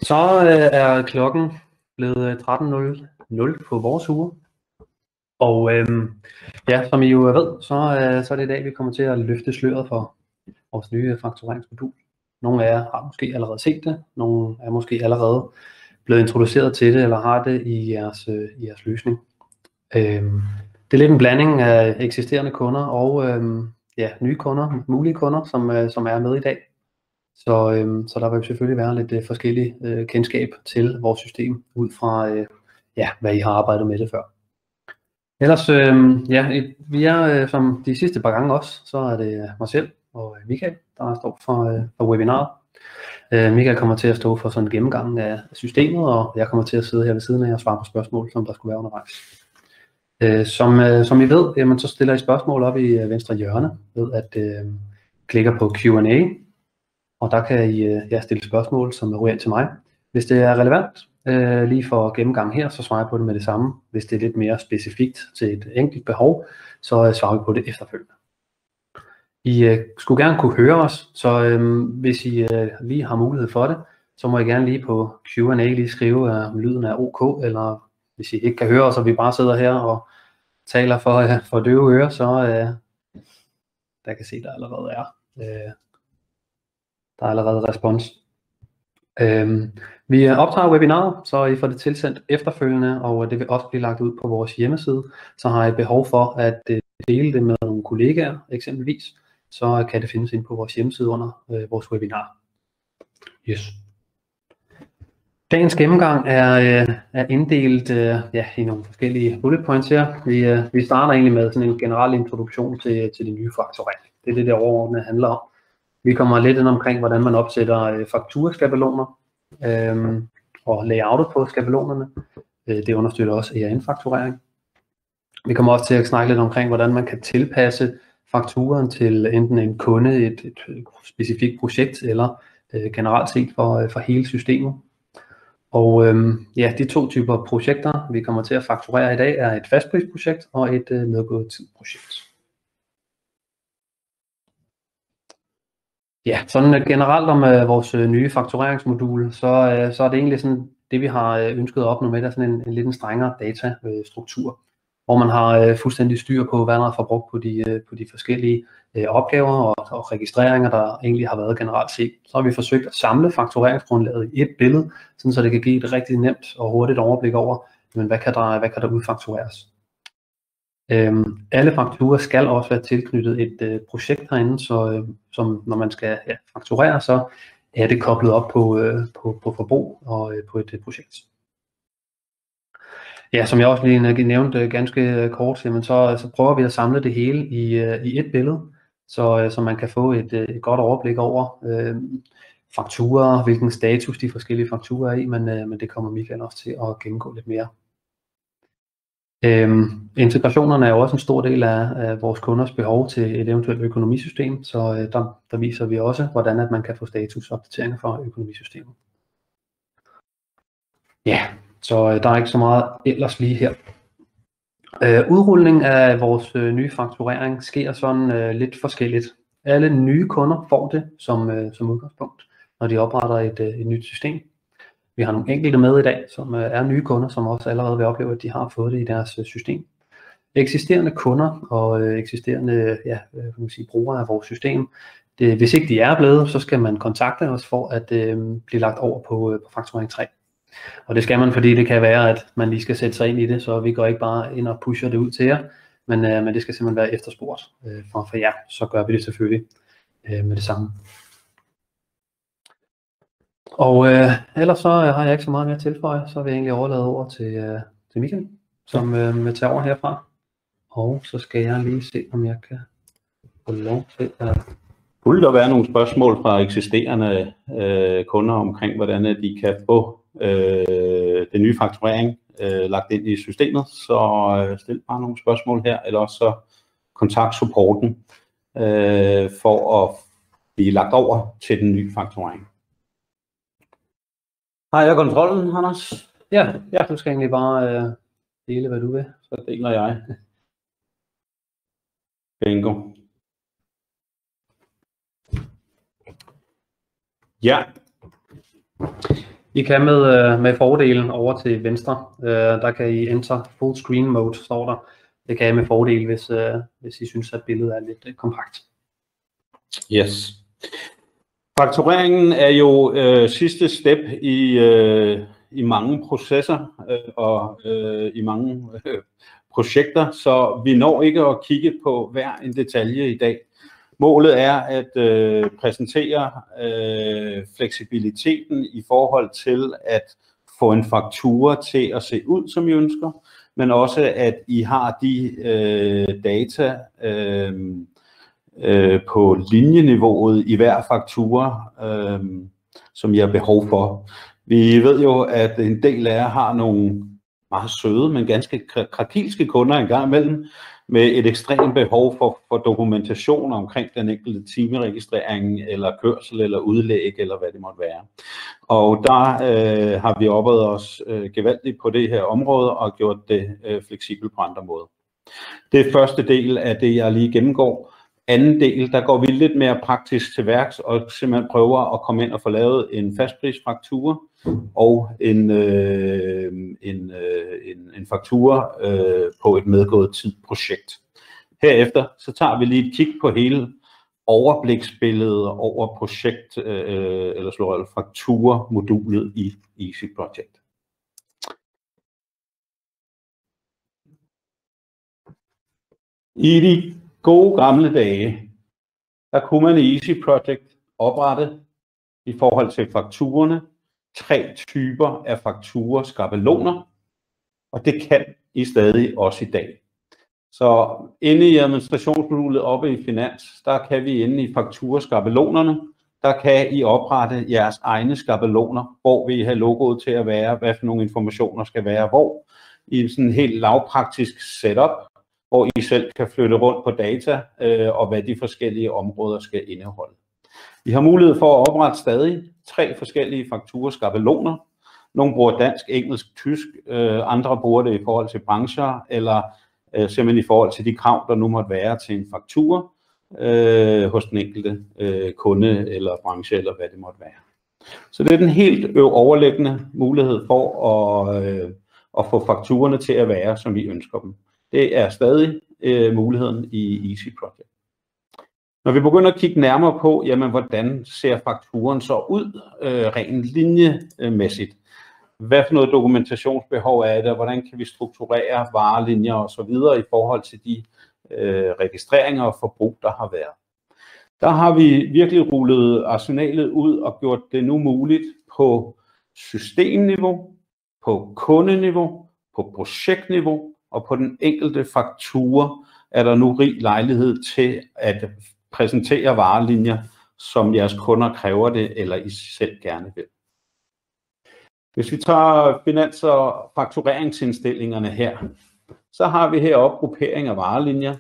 Så er klokken blevet 13.00 på vores uge. Og ja, som I jo ved, så er det i dag, vi kommer til at løfte sløret for vores nye faktureringsmodul. Nogle af jer har måske allerede set det, nogle er måske allerede blevet introduceret til det, eller har det i jeres løsning. Det er lidt en blanding af eksisterende kunder og nye kunder, mulige kunder, som er med i dag. Så der vil selvfølgelig være lidt forskellige kendskab til vores system, ud fra hvad I har arbejdet med det før. Ellers, vi er som de sidste par gange også, så er det mig selv og Michael, der står for webinaret. Michael kommer til at stå for sådan en gennemgang af systemet, og jeg kommer til at sidde her ved siden af og svare på spørgsmål, som der skulle være undervejs. Som I ved, jamen, så stiller I spørgsmål op i venstre hjørne ved at klikke på Q&A, og der kan I stille spørgsmål, som er til mig. Hvis det er relevant lige for gennemgang her, så svarer jeg på det med det samme. Hvis det er lidt mere specifikt til et enkelt behov, så svarer vi på det efterfølgende. I skulle gerne kunne høre os, så hvis I lige har mulighed for det, så må I gerne lige på Q&A lige skrive, om lyden er OK, eller hvis I ikke kan høre os, og vi bare sidder her og taler for døve ører, så der kan se, der allerede er. Der er allerede respons. Vi optager webinaret, så I får det tilsendt efterfølgende, og det vil også blive lagt ud på vores hjemmeside. Så har I behov for at dele det med nogle kollegaer eksempelvis, så kan det findes inde på vores hjemmeside under vores webinar. Yes. Dagens gennemgang er inddelt i nogle forskellige bullet points her. Vi starter egentlig med sådan en generel introduktion til det nye fakturering. Det er det overordnede handler om. Vi kommer lidt ind omkring, hvordan man opsætter fakturaskabeloner og layoutet på skabelonerne. Det understøtter også ERN-fakturering. Vi kommer også til at snakke lidt omkring, hvordan man kan tilpasse fakturaen til enten en kunde, et specifikt projekt, eller generelt set for hele systemet. Og de to typer projekter, vi kommer til at fakturere i dag, er et fastprisprojekt og et medgået tid-projekt. Ja, sådan generelt om vores nye faktureringsmodul, så er det egentlig sådan, det vi har ønsket at opnå med, der er sådan en lidt strengere datastruktur, hvor man har fuldstændig styr på, hvad der er forbrugt på de forskellige opgaver og registreringer, der egentlig har været generelt set. Så har vi forsøgt at samle faktureringsgrundlaget i et billede, sådan så det kan give et rigtig nemt og hurtigt overblik over, men hvad kan der udfaktureres. Alle fakturer skal også være tilknyttet et projekt herinde, så som når man skal fakturere, så er det koblet op på forbrug og på et projekt. Ja, som jeg også lige nævnte ganske kort, jamen så prøver vi at samle det hele i et billede, så man kan få et godt overblik over fakturer, hvilken status de forskellige fakturer er i, men det kommer Michael også til at gennemgå lidt mere. Integrationerne er jo også en stor del af vores kunders behov til et eventuelt økonomisystem, så der viser vi også, hvordan at man kan få statusopdateringer fra økonomisystemet. Ja, så der er ikke så meget ellers lige her. Udrulning af vores nye fakturering sker sådan lidt forskelligt. Alle nye kunder får det som udgangspunkt, når de opretter et nyt system. Vi har nogle enkelte med i dag, som er nye kunder, som også allerede vil opleve, at de har fået det i deres system. Eksisterende kunder og eksisterende brugere af vores system, hvis ikke de er blevet, så skal man kontakte os for at blive lagt over på fakturering 3. Og det skal man, fordi det kan være, at man lige skal sætte sig ind i det, så vi går ikke bare ind og pusher det ud til jer, men det skal simpelthen være efterspurgt for jer, så gør vi det selvfølgelig med det samme. Og ellers så har jeg ikke så meget mere at tilføje, så vil jeg egentlig overlade over til Michael, som vil tage over herfra. Og så skal jeg lige se, om jeg kan få lov til at... Kunne der være nogle spørgsmål fra eksisterende kunder omkring, hvordan de kan få den nye fakturering lagt ind i systemet, så stil bare nogle spørgsmål her, eller også så kontakt supporten for at blive lagt over til den nye fakturering. Har jeg kontrollen, Anders? Ja, du skal egentlig bare dele, hvad du vil. Så deler jeg. Bingo. Ja. I kan med fordelen over til venstre. Der kan I enter full screen mode, står der. Det kan I med fordel, hvis I synes, at billedet er lidt kompakt. Yes. Faktureringen er jo sidste step i mange processer og i mange projekter, så vi når ikke at kigge på hver en detalje i dag. Målet er at præsentere fleksibiliteten i forhold til at få en faktura til at se ud, som I ønsker, men også at I har de data på linjeniveauet i hver faktura, som I har behov for. Vi ved jo, at en del af jer har nogle meget søde, men ganske krakilske kunder en gang imellem, med et ekstremt behov for dokumentation omkring den enkelte timeregistrering, eller kørsel, eller udlæg, eller hvad det måtte være. Og der har vi oppet os gevaldigt på det her område, og gjort det fleksibelt på andre måder. Det er første del af det, jeg lige gennemgår. Anden del, der går vi lidt mere praktisk til værks og simpelthen prøver at komme ind og få lavet en fastprisfaktura og en faktura på et medgået tidprojekt. Herefter så tager vi lige et kig på hele overbliksbilledet over projekt eller faktura-modulet i Easy Project. I de gode gamle dage, der kunne man i Easy Project oprette i forhold til fakturerne 3 typer af fakturaskabeloner, og det kan I stadig også i dag. Så inde i administrationsmodulet oppe i Finans, der kan vi inde i fakturaskabelonerne, der kan I oprette jeres egne skabeloner, hvor vil I have logoet til at være, hvad for nogle informationer skal være hvor, i sådan en helt lavpraktisk setup, hvor I selv kan flytte rundt på data og hvad de forskellige områder skal indeholde. I har mulighed for at oprette stadig 3 forskellige fakturaskabeloner. Nogle bruger dansk, engelsk, tysk, andre bruger det i forhold til brancher, eller simpelthen i forhold til de krav, der nu måtte være til en faktura hos den enkelte kunde eller branche, eller hvad det måtte være. Så det er den helt overliggende mulighed for at få fakturerne til at være, som vi ønsker dem. Det er stadig muligheden i Easy Project. Når vi begynder at kigge nærmere på, jamen, hvordan ser fakturen så ud rent linjemæssigt? Hvad for noget dokumentationsbehov er det? Hvordan kan vi strukturere varelinjer og så videre i forhold til de registreringer og forbrug, der har været? Der har vi virkelig rullet arsenalet ud og gjort det nu muligt på systemniveau, på kundeniveau, på projektniveau og på den enkelte faktura er der nu rig lejlighed til at præsentere varelinjer, som jeres kunder kræver det, eller I selv gerne vil. Hvis vi tager finans- og faktureringsindstillingerne her, så har vi heroppe gruppering af varelinjer,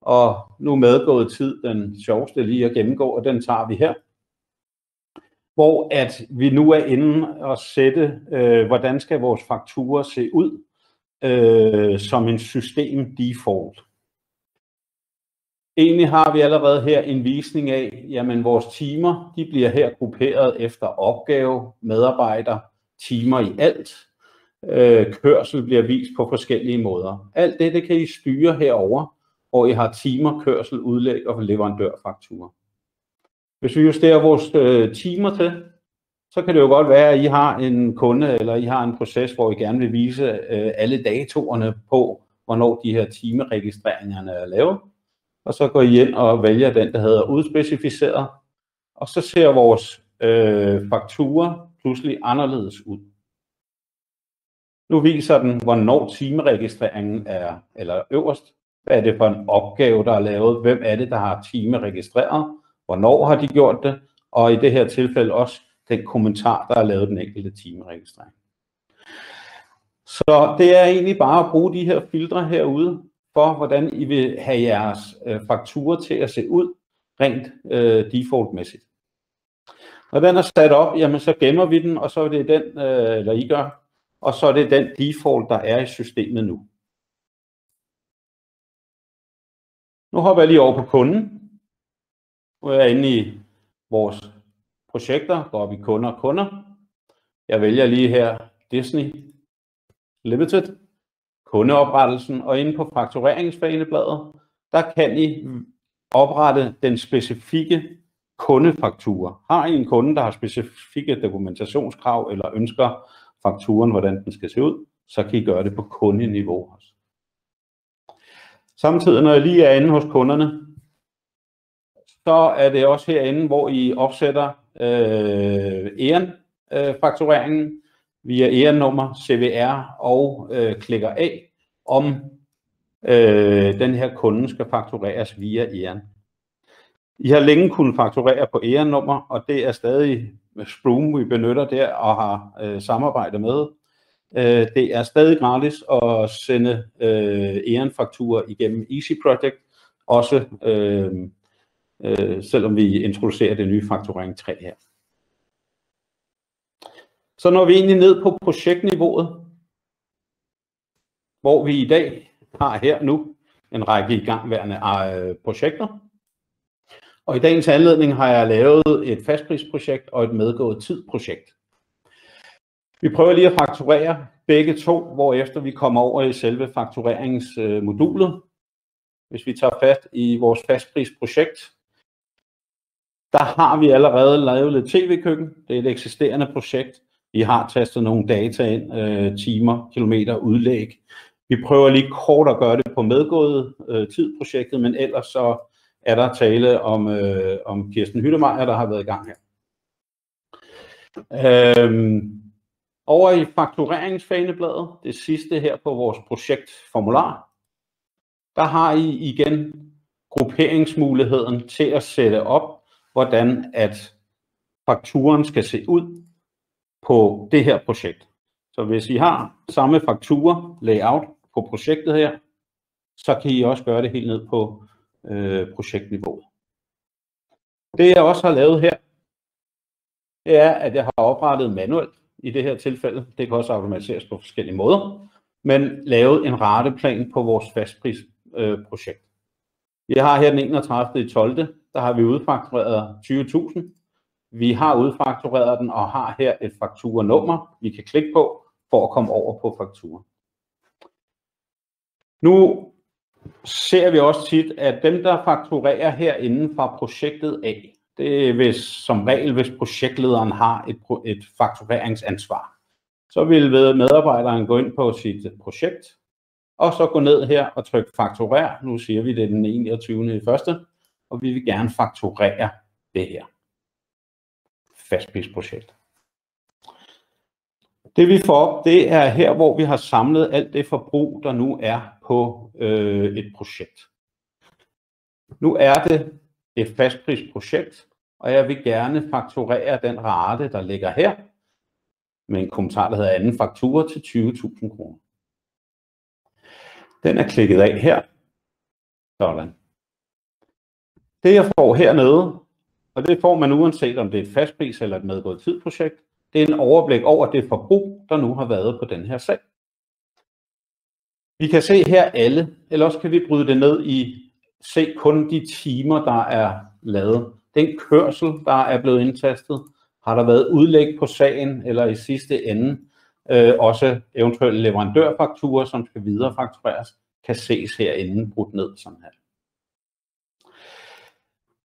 og nu medgået tid den sjoveste lige at gennemgå, og den tager vi her. Hvor at vi nu er inde og sætte, hvordan skal vores faktura se ud som en system default. Egentlig har vi allerede her en visning af, jamen vores timer, de bliver her grupperet efter opgave, medarbejder, timer i alt. Kørsel bliver vist på forskellige måder. Alt det kan I styre herover, hvor I har timer, kørsel, udlæg og leverandørfakturer. Hvis vi justerer vores timer til, så kan det jo godt være, at I har en kunde, eller I har en proces, hvor I gerne vil vise alle datoerne på, hvornår de her timeregistreringerne er lavet. Og så går I ind og vælger den, der hedder udspecificeret. Og så ser vores faktura pludselig anderledes ud. Nu viser den, hvornår timeregistreringen er, eller øverst. Hvad er det for en opgave, der er lavet? Hvem er det, der har timeregistreret? Hvornår har de gjort det? Og i det her tilfælde også den kommentar, der er lavet den enkelte timeregistrering. Så det er egentlig bare at bruge de her filtre herude, for hvordan I vil have jeres faktura til at se ud, rent defaultmæssigt. Når den er sat op, jamen så gemmer vi den, og så er det den, eller I gør, og så er det den default, der er i systemet nu. Nu hopper jeg lige over på kunden. Nu er jeg inde i vores projekter, går op i kunder. Jeg vælger lige her Disney Limited, kundeoprettelsen, og inde på faktureringsfanebladet, der kan I oprette den specifikke kundefaktura. Har I en kunde, der har specifikke dokumentationskrav, eller ønsker fakturen, hvordan den skal se ud, så kan I gøre det på kundeniveau også. Samtidig, når jeg lige er inde hos kunderne, så er det også herinde, hvor I opsætter EAN-faktureringen via EAN-nummer, CVR og klikker af, om den her kunde skal faktureres via EAN. I har længe kunnet fakturere på EAN-nummer, og det er stadig Sprume, vi benytter der og har samarbejde med. Det er stadig gratis at sende EAN-fakturer igennem Easy Project, også selvom vi introducerer det nye fakturering 3 her. Så når vi egentlig ned på projektniveauet, hvor vi i dag har her nu en række igangværende projekter. Og i dagens anledning har jeg lavet et fastprisprojekt og et medgået tid-projekt. Vi prøver lige at fakturere begge to, hvorefter vi kommer over i selve faktureringsmodulet. Hvis vi tager fat i vores fastprisprojekt, der har vi allerede lavet lidt tv-køkken. Det er et eksisterende projekt. Vi har tastet nogle data ind, timer, kilometer, udlæg. Vi prøver lige kort at gøre det på medgået tid-projektet, men ellers så er der tale om Kirsten Hyttemeier, der har været i gang her. Over i faktureringsfanebladet, det sidste her på vores projektformular, der har I igen grupperingsmuligheden til at sætte op, hvordan at fakturen skal se ud på det her projekt. Så hvis I har samme faktura layout på projektet her, så kan I også gøre det helt ned på projektniveau. Det jeg også har lavet her, det er, at jeg har oprettet manuelt i det her tilfælde. Det kan også automatiseres på forskellige måder, men lavet en rateplan på vores fastprisprojekt. Vi har her den 31.12. Der har vi udfaktureret 20.000. Vi har udfaktureret den og har her et fakturanummer, vi kan klikke på for at komme over på fakturen. Nu ser vi også tit, at dem, der fakturerer herinde fra projektet A, det er som regel, hvis projektlederen har et faktureringsansvar. Så vil medarbejderen gå ind på sit projekt, og så gå ned her og trykke fakturer. Nu siger vi, det er den 21.1. Og vi vil gerne fakturere det her fastprisprojekt. Det vi får op, det er her, hvor vi har samlet alt det forbrug, der nu er på et projekt. Nu er det et fastprisprojekt, og jeg vil gerne fakturere den rate, der ligger her, med en kommentar, der hedder anden faktura til 20.000 kroner. Den er klikket af her. Sådan. Det jeg får hernede, og det får man uanset om det er et fastpris eller et medgået tid-projekt, det er en overblik over det forbrug, der nu har været på den her sag. Vi kan se her alle, eller også kan vi bryde det ned i se kun de timer, der er lavet. Den kørsel, der er blevet indtastet, har der været udlæg på sagen, eller i sidste ende også eventuelle leverandørfakturer, som skal viderefaktureres, kan ses herinde brudt ned sådan her.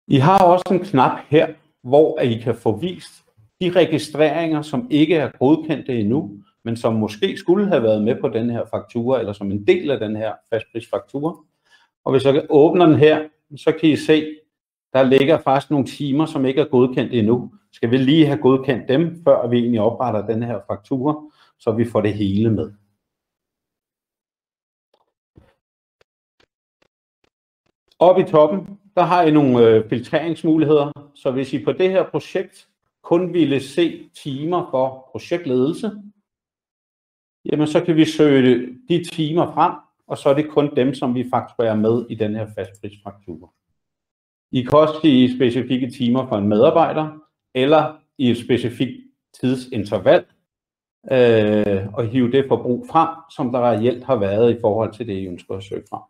I har også en knap her, hvor I kan få vist de registreringer, som ikke er godkendte endnu, men som måske skulle have været med på den her faktura, eller som en del af den her fastprisfaktura. Og hvis jeg åbner den her, så kan I se, der ligger faktisk nogle timer, som ikke er godkendt endnu. Skal vi lige have godkendt dem, før vi egentlig opretter den her faktura, så vi får det hele med. Oppe i toppen, der har I nogle filtreringsmuligheder. Så hvis I på det her projekt kun ville se timer for projektledelse, jamen så kan vi søge de timer frem, og så er det kun dem, som vi fakturerer med i den her fastprisfaktura. I kan også sige specifikke timer for en medarbejder, eller i et specifikt tidsinterval, og hive det forbrug frem, som der reelt har været i forhold til det, I ønsker at søge frem.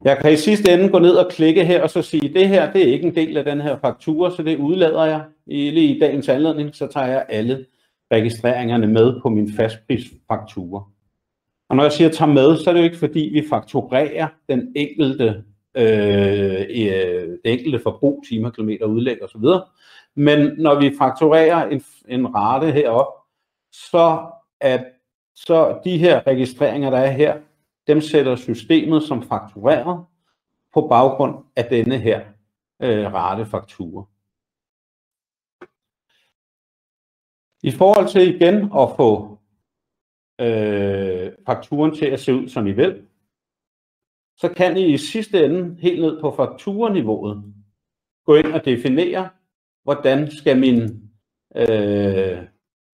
Jeg kan i sidste ende gå ned og klikke her og så sige, det her det er ikke en del af den her faktura, så det udlader jeg. Lige i dagens anledning, så tager jeg alle registreringerne med på min fastprisfaktura. Og når jeg siger tager med, så er det jo ikke fordi, vi fakturerer den enkelte, det enkelte forbrug, timer, kilometer, udlæg osv. Men når vi fakturerer en rate herop, så de her registreringer, der er her, dem sætter systemet som faktureret på baggrund af denne her ratefaktura. I forhold til igen at få fakturen til at se ud, som I vil, så kan I sidste ende helt ned på fakturaniveauet gå ind og definere, hvordan skal mine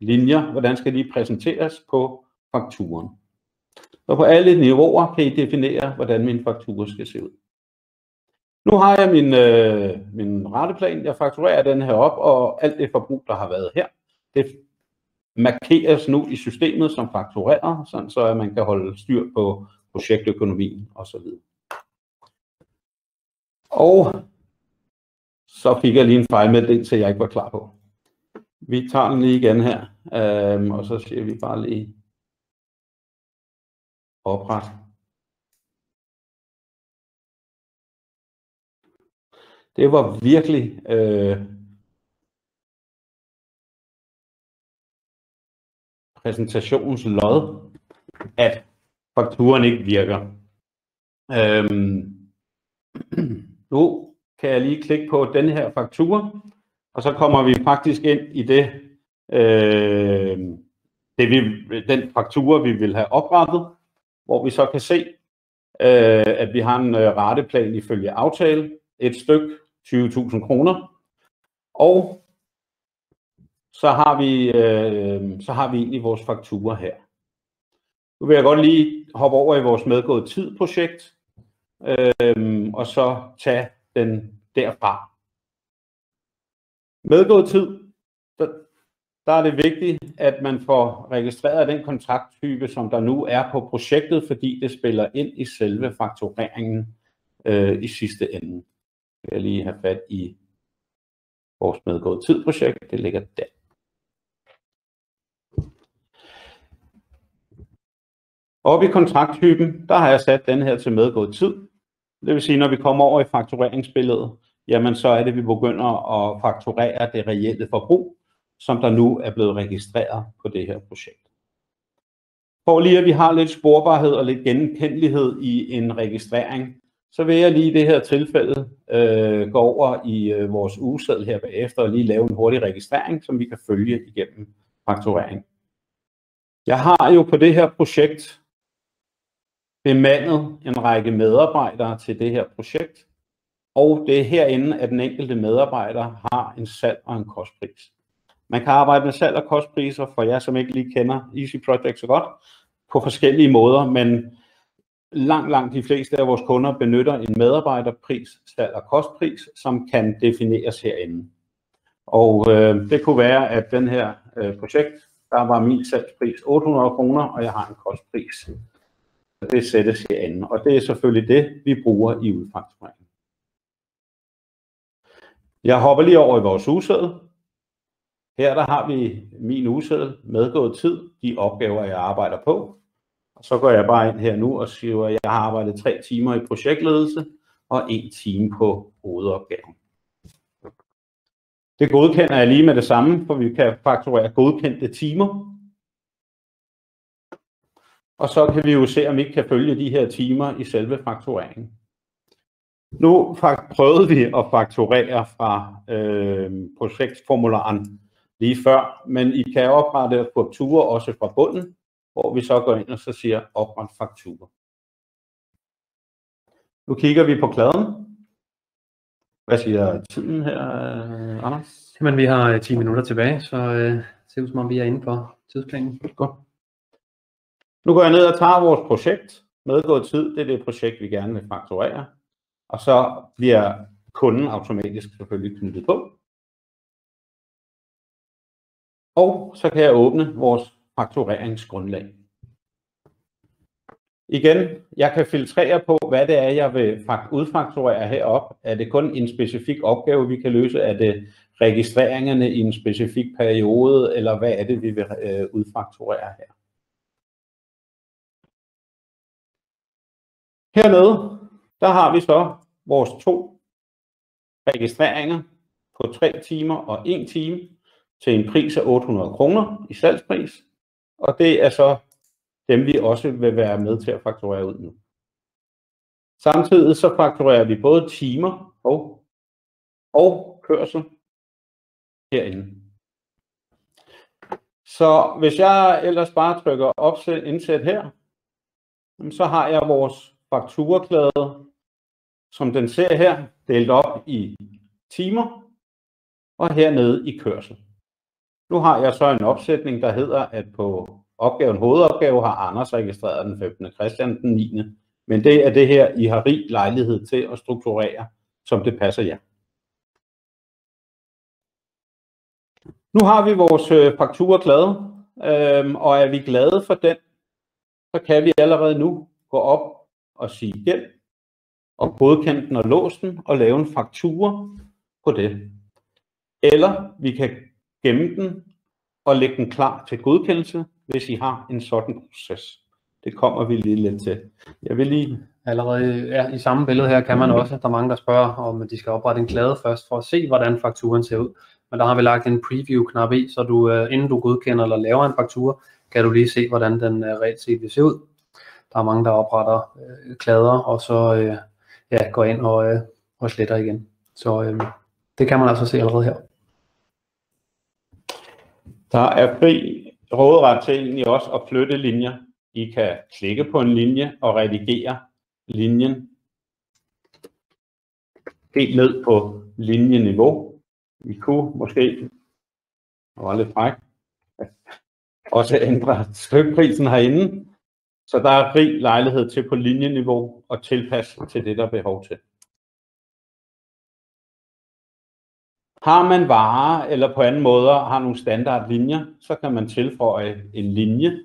linjer, hvordan skal de præsenteres på fakturen. Og på alle niveauer kan I definere, hvordan min faktura skal se ud. Nu har jeg min rateplan. Jeg fakturerer den her op, og alt det forbrug, der har været her, det markeres nu i systemet som faktureret, sådan så at man kan holde styr på projektøkonomien osv. Og så fik jeg lige en fejlmelding, jeg ikke var klar på. Vi tager den lige igen her, og så siger vi bare lige opret. Det var virkelig præsentationens lod, at fakturen ikke virker. Nu kan jeg lige klikke på den her faktura, og så kommer vi faktisk ind i den faktura, vi vil have oprettet, hvor vi så kan se, at vi har en rateplan ifølge aftale, et stykke 20.000 kroner, og så har vi egentlig vores faktura her. Nu vil jeg godt lige hoppe over i vores medgået tid-projekt, og så tage den derfra. Medgået tid, der er det vigtigt, at man får registreret den kontrakttype, som der nu er på projektet, fordi det spiller ind i selve faktureringen i sidste ende. Jeg vil lige have fat i vores medgået tid-projekt. Det ligger der. Oppe i kontrakttypen, der har jeg sat den her til medgået tid. Det vil sige, når vi kommer over i faktureringsbilledet, jamen så er det, vi begynder at fakturere det reelle forbrug, som der nu er blevet registreret på det her projekt. For lige at vi har lidt sporbarhed og lidt genkendelighed i en registrering, så vil jeg lige i det her tilfælde gå over i vores ugeseddel her bagefter og lige lave en hurtig registrering, som vi kan følge igennem fakturering. Jeg har jo på det her projekt bemandet en række medarbejdere til det her projekt, og det er herinde, at den enkelte medarbejder har en salg og en kostpris. Man kan arbejde med salg og kostpriser, for jer som ikke lige kender Easy Project så godt, på forskellige måder, men langt de fleste af vores kunder benytter en medarbejderpris, salg og kostpris, som kan defineres herinde. Og det kunne være, at den her projekt, der var min salgspris 800 kroner, og jeg har en kostpris. Det sættes herinde, og det er selvfølgelig det, vi bruger i udfaktureringen. Jeg hopper lige over i vores ugeseddel. Her der har vi min ugeseddel, medgået tid, de opgaver, jeg arbejder på. Og så går jeg bare ind her nu og siger, at jeg har arbejdet 3 timer i projektledelse og 1 time på hovedopgaven. Det godkender jeg lige med det samme, for vi kan fakturere godkendte timer. Og så kan vi jo se, om vi ikke kan følge de her timer i selve faktureringen. Nu prøvede vi at fakturere fra projektformularen lige før, men I kan oprette fakturer også fra bunden, hvor vi så går ind og så siger opret faktura. Nu kigger vi på kladden. Hvad siger tiden her, Anders? Jamen, vi har 10 minutter tilbage, så det ser ud som om vi er inde for tidsplanen. Godt. Nu går jeg ned og tager vores projekt. Medgået tid, det er det projekt, vi gerne vil fakturere. Og så bliver kunden automatisk selvfølgelig knyttet på. Og så kan jeg åbne vores faktureringsgrundlag. Igen, jeg kan filtrere på, hvad det er, jeg vil udfakturere herop. Er det kun en specifik opgave, vi kan løse? Er det registreringerne i en specifik periode, eller hvad er det, vi vil udfakturere her? Hernede, der har vi så vores 2 registreringer på 3 timer og 1 time til en pris af 800 kroner i salgspris. Og det er så dem, vi også vil være med til at fakturere ud nu. Samtidig så fakturerer vi både timer og kørsel herinde. Så hvis jeg ellers bare trykker indsæt her, så har jeg vores fakturaklade, som den ser her, delt op i timer og hernede i kørsel. Nu har jeg så en opsætning, der hedder, at på hovedopgave har Anders registreret den 15. Christian den 9. Men det er det her, I har rig lejlighed til at strukturere, som det passer jer. Nu har vi vores fakturaklade, og er vi glade for den, så kan vi allerede nu gå op og sige gæld, og godkende den og låse den, og lave en faktura på det. Eller vi kan gemme den og lægge den klar til godkendelse, hvis I har en sådan proces. Det kommer vi lige lidt til. Jeg vil lige... Allerede i samme billede her kan man også, der er mange, der spørger, om de skal oprette en klade først, for at se, hvordan fakturen ser ud. Men der har vi lagt en preview-knap i, så inden du godkender eller laver en faktura, kan du lige se, hvordan den reelt set vil se ud. Der er mange, der opretter klader, og så går ind og sletter igen. Så det kan man altså se allerede her. Der er fri råderet til egentlig også at flytte linjer. I kan klikke på en linje og redigere linjen helt ned på linjeniveau. Vi kunne måske, det var lidt fræk, også ændre stykprisen herinde. Så der er rig lejlighed til på linjeniveau at tilpasse til det, der er behov til. Har man varer eller på anden måde har nogle standardlinjer, så kan man tilføje en linje.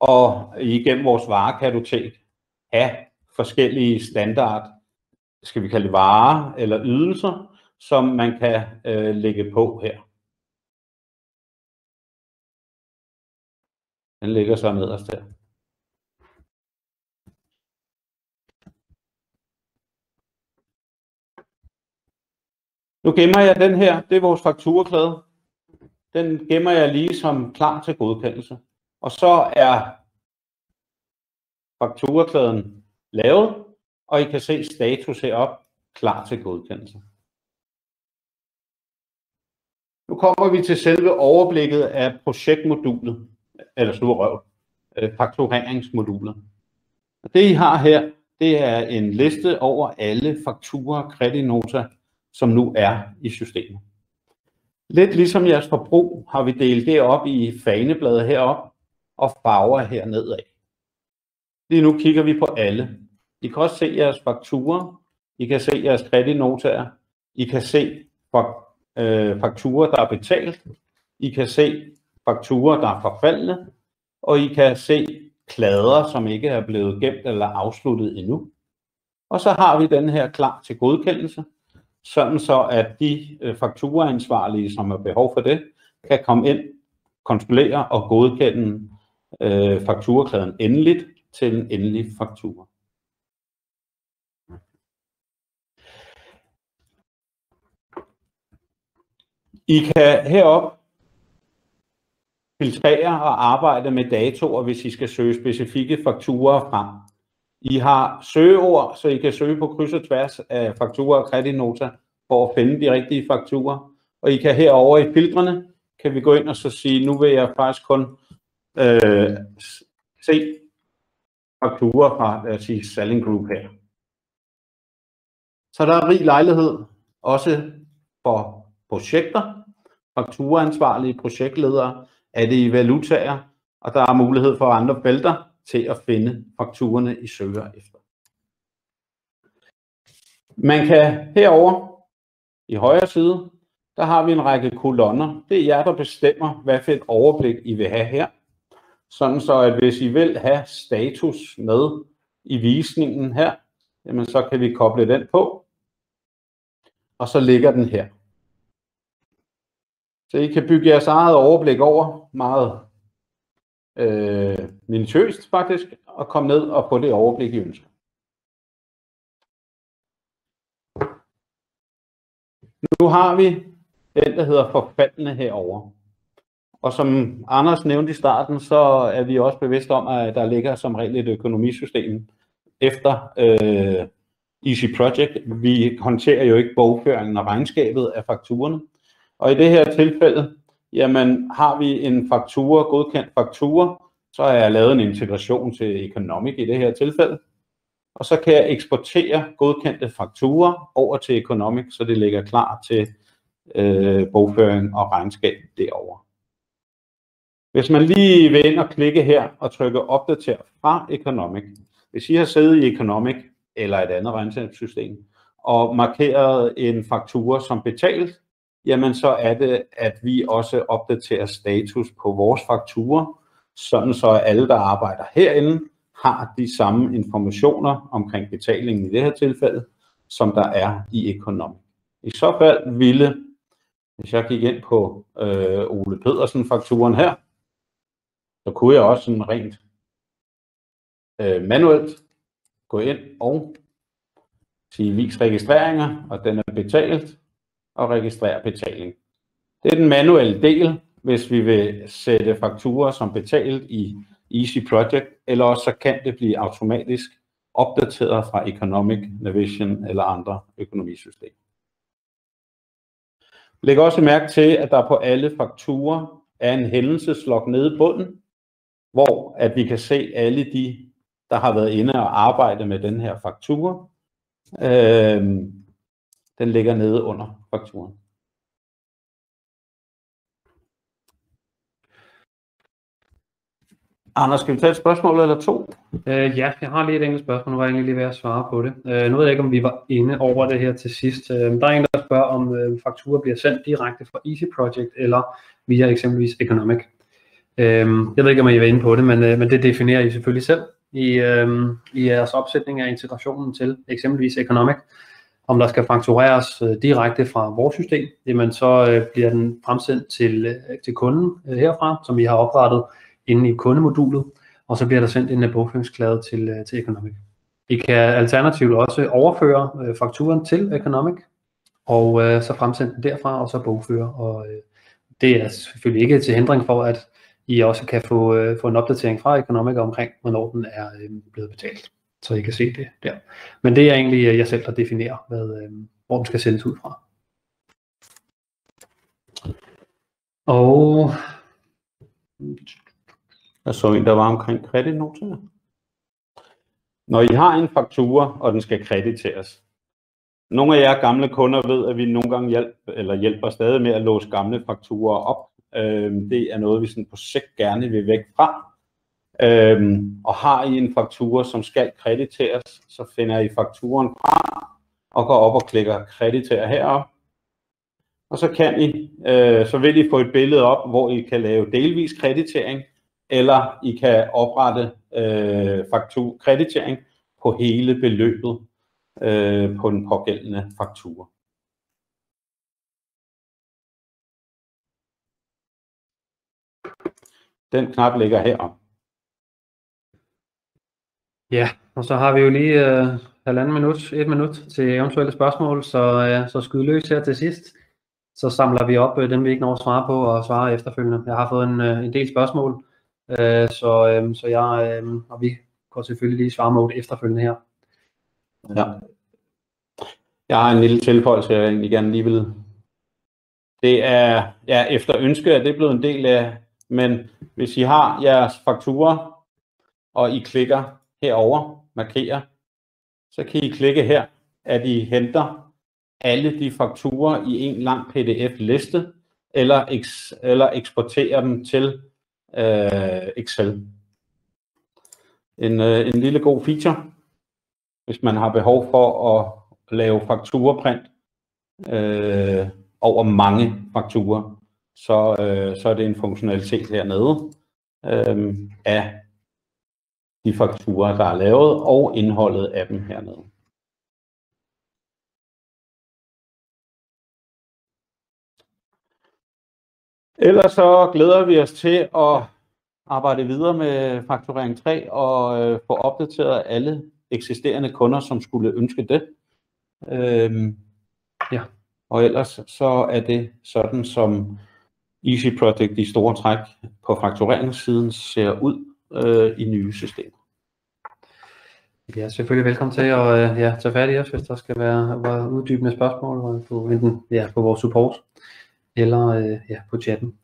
Og igennem vores varekartotek have forskellige standard, skal vi kalde det varer eller ydelser, som man kan lægge på her. Den ligger så nederst der. Nu gemmer jeg den her, det er vores fakturaklade. Den gemmer jeg lige som klar til godkendelse. Og så er fakturakladen lavet, og I kan se status heroppe, klar til godkendelse. Nu kommer vi til selve overblikket af projektmodulet, eller slurrøv, faktureringsmodulet. Det I har her, det er en liste over alle fakturer og kreditnota, som nu er i systemet. Lidt ligesom jeres forbrug har vi delt det op i fanebladet heroppe og farver her nedad. Lige nu kigger vi på alle. I kan også se jeres fakturer, I kan se jeres kreditnotaer, I kan se fakturer, der er betalt, I kan se fakturer, der er forfaldne, og I kan se klader, som ikke er blevet gemt eller afsluttet endnu. Og så har vi den her klar til godkendelse, sådan så at de fakturaansvarlige, som har behov for det, kan komme ind, kontrollere og godkende fakturakladen endeligt til en endelig faktura. I kan heroppe filtrere og arbejde med datoer, hvis I skal søge specifikke fakturer frem. I har søgeord, så I kan søge på kryds og tværs af fakturer og kreditnota for at finde de rigtige fakturer. Og I kan herover i filtrene, kan vi gå ind og så sige, nu vil jeg faktisk kun se fakturer fra, lad os sige, Salling Group her. Så der er rig lejlighed også for projekter, fakturaansvarlige projektledere, er det i valutaer, og der er mulighed for andre felter til at finde fakturerne I søger efter. Man kan herover i højre side, der har vi en række kolonner. Det er jer, der bestemmer, hvad for et overblik I vil have her. sådan så at hvis I vil have status med i visningen her, jamen så kan vi koble den på, og så ligger den her. Så I kan bygge jeres eget overblik over meget minutiøst faktisk, og komme ned og få det overblik, I ønsker. Nu har vi den, der hedder forfaldne herover. Og som Anders nævnte i starten, så er vi også bevidste om, at der ligger som regel et økonomisystem efter Easy Project. Vi håndterer jo ikke bogføringen og regnskabet af fakturerne. Og i det her tilfælde, jamen har vi en faktura, godkendt faktura, så har jeg lavet en integration til Economic i det her tilfælde. Og så kan jeg eksportere godkendte fakturer over til Economic, så det ligger klar til bogføring og regnskab derovre. Hvis man lige vil ind og klikke her og trykke opdater fra Economic, hvis I har siddet i Economic eller et andet regnskabssystem og markeret en faktura som betalt, jamen så er det, at vi også opdaterer status på vores faktura, sådan så alle, der arbejder herinde, har de samme informationer omkring betalingen i det her tilfælde, som der er i Economic. I så fald ville, hvis jeg gik ind på Ole Pedersen-fakturen her, så kunne jeg også sådan rent manuelt gå ind og sige vis registreringer, og den er betalt, og registrere betaling. Det er den manuelle del, hvis vi vil sætte fakturer som betalt i Easy Project, eller også så kan det blive automatisk opdateret fra Economic, Navision eller andre økonomisystemer. Læg også mærke til, at der på alle fakturer er en hændelseslog nede i bunden, hvor at vi kan se alle de, der har været inde og arbejde med den her faktura. Den ligger nede under fakturen. Anders, skal vi tage et spørgsmål eller to? Ja, jeg har lige et enkelt spørgsmål. Nu var jeg egentlig lige ved at svare på det. Nu ved jeg ikke, om vi var inde over det her til sidst. Der er en, der spørger, om fakturer bliver sendt direkte fra Easy Project eller via eksempelvis Economic. Jeg ved ikke, om I er inde på det, men det definerer I selvfølgelig selv i jeres opsætning af integrationen til eksempelvis Economic. Om der skal faktureres direkte fra vores system, jamen så bliver den fremsendt til kunden herfra, som vi har oprettet inde i kundemodulet, og så bliver der sendt en bogføringsklade til Economic. I kan alternativt også overføre fakturen til Economic, og så fremsende den derfra, og så bogføre. Og det er selvfølgelig ikke til hindring for, at I også kan få en opdatering fra Economic omkring, hvornår den er blevet betalt. Så I kan se det der. Men det er egentlig jeg selv, der definerer, hvor den skal sendes ud fra. Og jeg så en, der var omkring kreditnoter. Når I har en faktura, og den skal krediteres. Nogle af jer gamle kunder ved, at vi nogle gange hjælper stadig med at låse gamle fakturer op. Det er noget, vi sådan på sigt gerne vil væk fra. Og har I en faktura, som skal krediteres, så finder I fakturen fra og går op og klikker krediter herop. Og så så vil I få et billede op, hvor I kan lave delvis kreditering, eller I kan oprette kreditering på hele beløbet på den pågældende faktura. Den knap ligger heroppe. Ja, og så har vi jo lige et minut til eventuelle spørgsmål, så skyd løs her til sidst. Så samler vi op dem, vi ikke når at svare på, og svarer efterfølgende. Jeg har fået en del spørgsmål, og vi går selvfølgelig lige i svarmode efterfølgende her. Ja. Jeg har en lille tilføjelse, jeg egentlig gerne lige vil. Det er, ja, efter ønske er det blevet en del af, men hvis I har jeres fakturer, og I klikker herover, markerer, så kan I klikke her, at I henter alle de fakturer i en lang PDF-liste, eller eksporterer dem til Excel. En lille god feature, hvis man har behov for at lave fakturaprint over mange fakturer, så er det en funktionalitet hernede. af de fakturer, der er lavet, og indholdet af dem hernede. Ellers så glæder vi os til at arbejde videre med fakturering 3 og få opdateret alle eksisterende kunder, som skulle ønske det. Ja. Og ellers så er det sådan, som Easy Project i store træk på faktureringssiden ser ud i nye systemer. Ja, selvfølgelig velkommen til at tage fat i os, hvis der skal være uddybende spørgsmål på, enten på vores support eller på chatten.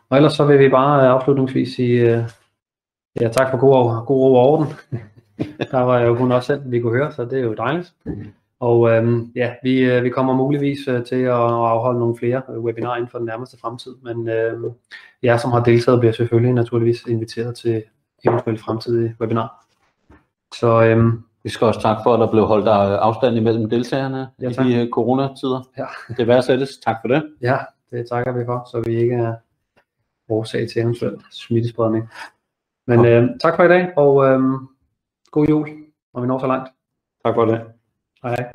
Og ellers så vil vi bare afslutningsvis sige tak for god ro og orden. Der var jo kun også selv, vi kunne høre, så det er jo dejligt. Og vi kommer muligvis til at afholde nogle flere webinarer inden for den nærmeste fremtid, men jer som har deltaget bliver selvfølgelig naturligvis inviteret til eventuelle fremtidige webinarer. Så vi skal også takke for, at der blev holdt afstand imellem deltagerne i de coronatider. Ja. Det værdsættes. Tak for det. Ja, det takker vi for, så vi ikke er årsag til eventuel smittespredning. Men tak for i dag, og god jul, når vi når så langt. Tak for det. Hej.